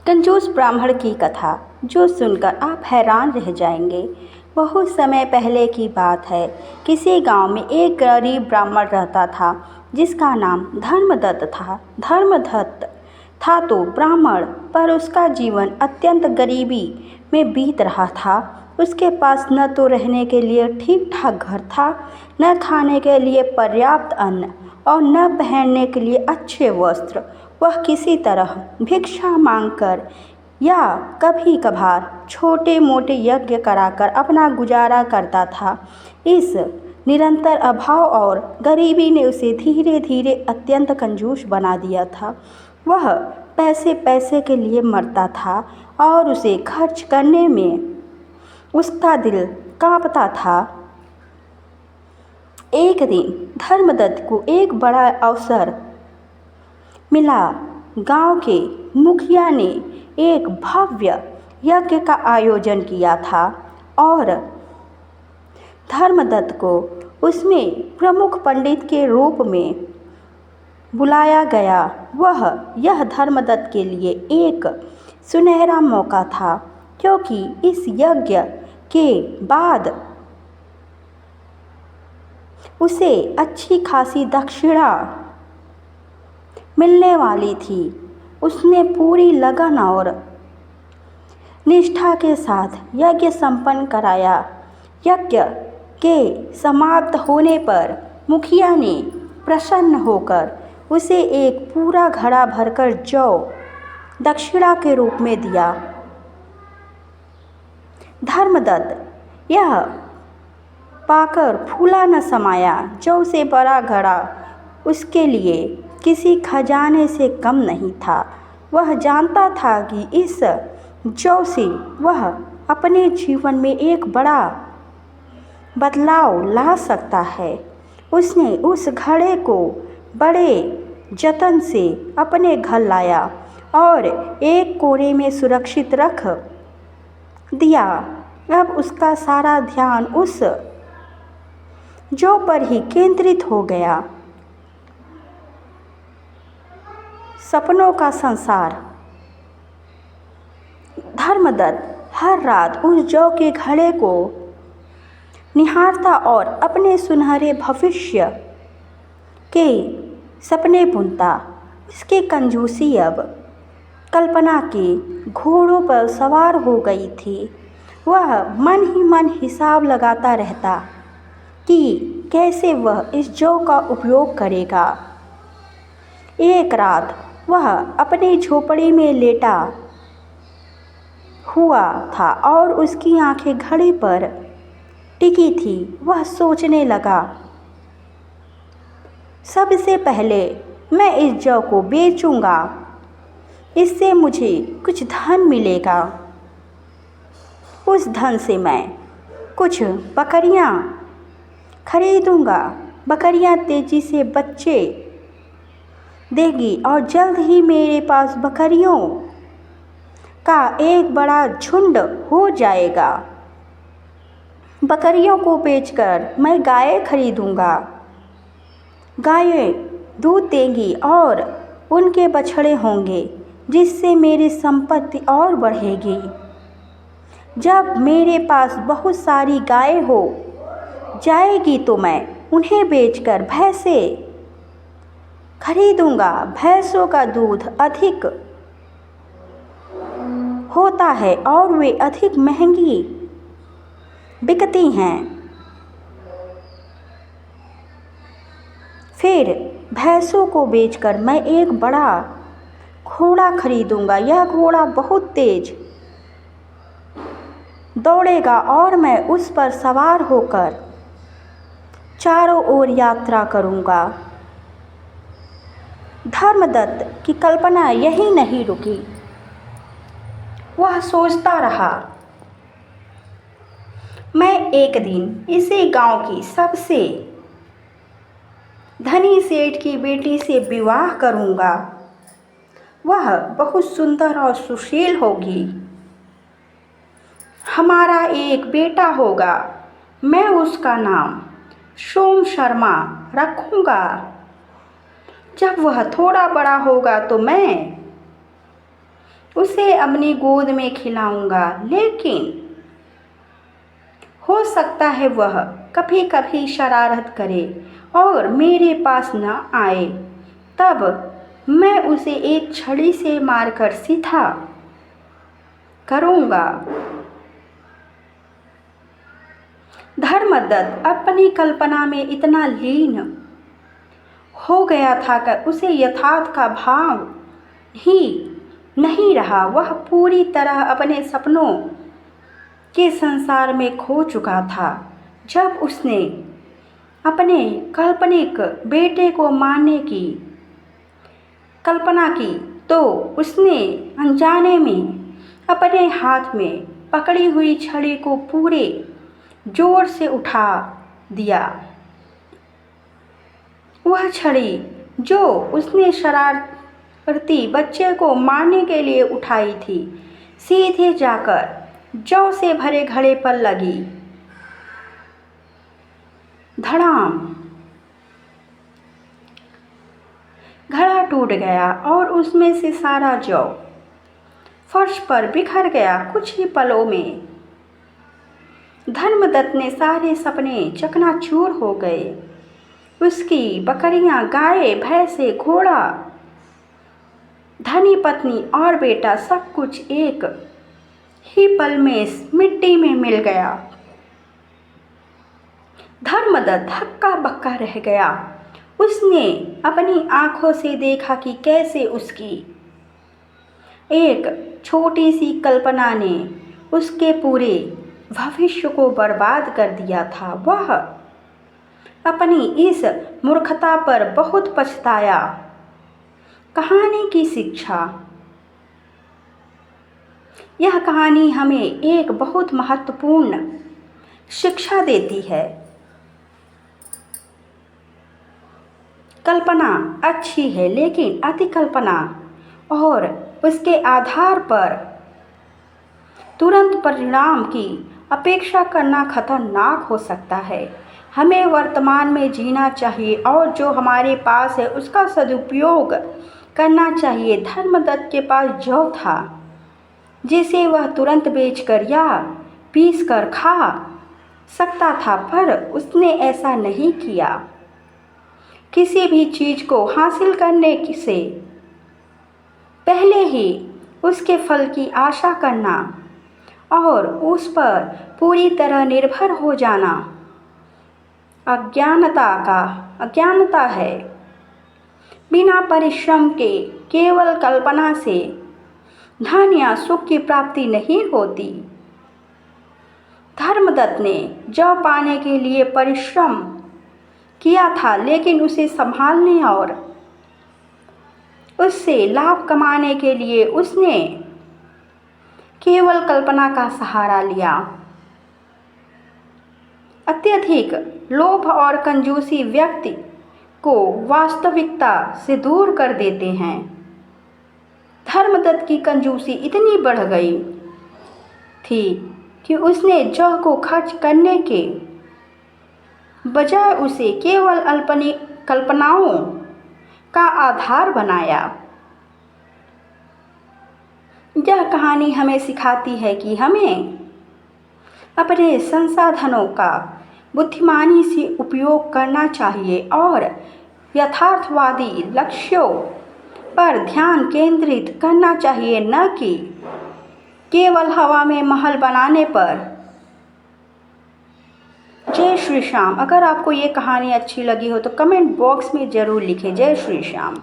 कंजूस ब्राह्मण की कथा जो सुनकर आप हैरान रह जाएंगे। बहुत समय पहले की बात है। किसी गांव में एक गरीब ब्राह्मण रहता था जिसका नाम धर्मदत्त था। धर्मदत्त था तो ब्राह्मण, पर उसका जीवन अत्यंत गरीबी में बीत रहा था। उसके पास न तो रहने के लिए ठीक ठाक घर था, न खाने के लिए पर्याप्त अन्न और न पहनने के लिए अच्छे वस्त्र। वह किसी तरह भिक्षा मांगकर या कभी कभार छोटे मोटे यज्ञ कराकर अपना गुजारा करता था। इस निरंतर अभाव और गरीबी ने उसे धीरे धीरे अत्यंत कंजूस बना दिया था। वह पैसे पैसे के लिए मरता था और उसे खर्च करने में उसका दिल कांपता था। एक दिन धर्मदत्त को एक बड़ा अवसर मिला। गांव के मुखिया ने एक भव्य यज्ञ का आयोजन किया था और धर्मदत्त को उसमें प्रमुख पंडित के रूप में बुलाया गया। यह धर्मदत्त के लिए एक सुनहरा मौका था, क्योंकि इस यज्ञ के बाद उसे अच्छी खासी दक्षिणा मिलने वाली थी। उसने पूरी लगन और निष्ठा के साथ यज्ञ संपन्न कराया। यज्ञ के समाप्त होने पर मुखिया ने प्रसन्न होकर उसे एक पूरा घड़ा भरकर जौ दक्षिणा के रूप में दिया। धर्मदत्त यह पाकर फूला न समाया। जौ से बड़ा घड़ा उसके लिए किसी खजाने से कम नहीं था। वह जानता था कि इस जौ से वह अपने जीवन में एक बड़ा बदलाव ला सकता है। उसने उस घड़े को बड़े जतन से अपने घर लाया और एक कोने में सुरक्षित रख दिया। अब उसका सारा ध्यान उस जौ पर ही केंद्रित हो गया। सपनों का संसार। धर्मदत्त हर रात उस जौ के घड़े को निहारता और अपने सुनहरे भविष्य के सपने बुनता। उसकी कंजूसी अब कल्पना के घोड़ों पर सवार हो गई थी। वह मन ही मन हिसाब लगाता रहता कि कैसे वह इस जौ का उपयोग करेगा। एक रात वह अपनी झोपड़ी में लेटा हुआ था और उसकी आंखें घड़ी पर टिकी थी। वह सोचने लगा, सबसे पहले मैं इस जौ को बेचूंगा, इससे मुझे कुछ धन मिलेगा। उस धन से मैं कुछ बकरियां खरीदूंगा। बकरियां तेजी से बच्चे देगी और जल्द ही मेरे पास बकरियों का एक बड़ा झुंड हो जाएगा। बकरियों को बेचकर मैं गायें खरीदूंगा। गायें दूध देंगी और उनके बछड़े होंगे, जिससे मेरी संपत्ति और बढ़ेगी। जब मेरे पास बहुत सारी गायें हो जाएगी तो मैं उन्हें बेचकर भैंसें खरीदूंगा। भैंसों का दूध अधिक होता है और वे अधिक महंगी बिकती हैं। फिर भैंसों को बेचकर मैं एक बड़ा घोड़ा खरीदूंगा। यह घोड़ा बहुत तेज दौड़ेगा और मैं उस पर सवार होकर चारों ओर यात्रा करूंगा। धर्मदत्त की कल्पना यही नहीं रुकी। वह सोचता रहा, मैं एक दिन इसी गांव की सबसे धनी सेठ की बेटी से विवाह करूंगा। वह बहुत सुंदर और सुशील होगी। हमारा एक बेटा होगा। मैं उसका नाम सोम शर्मा रखूंगा। जब वह थोड़ा बड़ा होगा तो मैं उसे अपनी गोद में खिलाऊंगा, लेकिन हो सकता है वह कभी कभी शरारत करे और मेरे पास न आए। तब मैं उसे एक छड़ी से मारकर सीधा करूंगा। धर्मदत्त अपनी कल्पना में इतना लीन हो गया था कि उसे यथार्थ का भाव ही नहीं रहा। वह पूरी तरह अपने सपनों के संसार में खो चुका था। जब उसने अपने काल्पनिक बेटे को मारने की कल्पना की तो उसने अनजाने में अपने हाथ में पकड़ी हुई छड़ी को पूरे जोर से उठा दिया। वह छड़ी जो उसने शरारती बच्चे को मारने के लिए उठाई थी, सीधे जाकर जौ से भरे घड़े पर लगी। धड़ाम! घड़ा टूट गया और उसमें से सारा जौ फर्श पर बिखर गया। कुछ ही पलों में धर्मदत्त ने सारे सपने चकनाचूर हो गए। उसकी बकरियां, गाय, भैंसे, घोड़ा, धनी पत्नी और बेटा सब कुछ एक ही पल में मिट्टी में मिल गया। धर्मदत्त हक्का बक्का रह गया। उसने अपनी आंखों से देखा कि कैसे उसकी एक छोटी सी कल्पना ने उसके पूरे भविष्य को बर्बाद कर दिया था। वह अपनी इस मूर्खता पर बहुत पछताया। कहानी की शिक्षा। यह कहानी हमें एक बहुत महत्वपूर्ण शिक्षा देती है। कल्पना अच्छी है, लेकिन अति कल्पना और उसके आधार पर तुरंत परिणाम की अपेक्षा करना खतरनाक हो सकता है। हमें वर्तमान में जीना चाहिए और जो हमारे पास है उसका सदुपयोग करना चाहिए। धर्मदत्त के पास जौ था जिसे वह तुरंत बेचकर या पीसकर खा सकता था, पर उसने ऐसा नहीं किया। किसी भी चीज़ को हासिल करने से पहले ही उसके फल की आशा करना और उस पर पूरी तरह निर्भर हो जाना अज्ञानता है। बिना परिश्रम के केवल कल्पना से धन या सुख की प्राप्ति नहीं होती। धर्मदत्त ने जौ पाने के लिए परिश्रम किया था, लेकिन उसे संभालने और उससे लाभ कमाने के लिए उसने केवल कल्पना का सहारा लिया। अत्यधिक लोभ और कंजूसी व्यक्ति को वास्तविकता से दूर कर देते हैं। धर्मदत्त की कंजूसी इतनी बढ़ गई थी कि उसने जौ को खर्च करने के बजाय उसे केवल कल्पनाओं का आधार बनाया। यह कहानी हमें सिखाती है कि हमें अपने संसाधनों का बुद्धिमानी से उपयोग करना चाहिए और यथार्थवादी लक्ष्यों पर ध्यान केंद्रित करना चाहिए, न कि केवल हवा में महल बनाने पर। जय श्री श्याम। अगर आपको ये कहानी अच्छी लगी हो तो कमेंट बॉक्स में ज़रूर लिखें। जय श्री श्याम।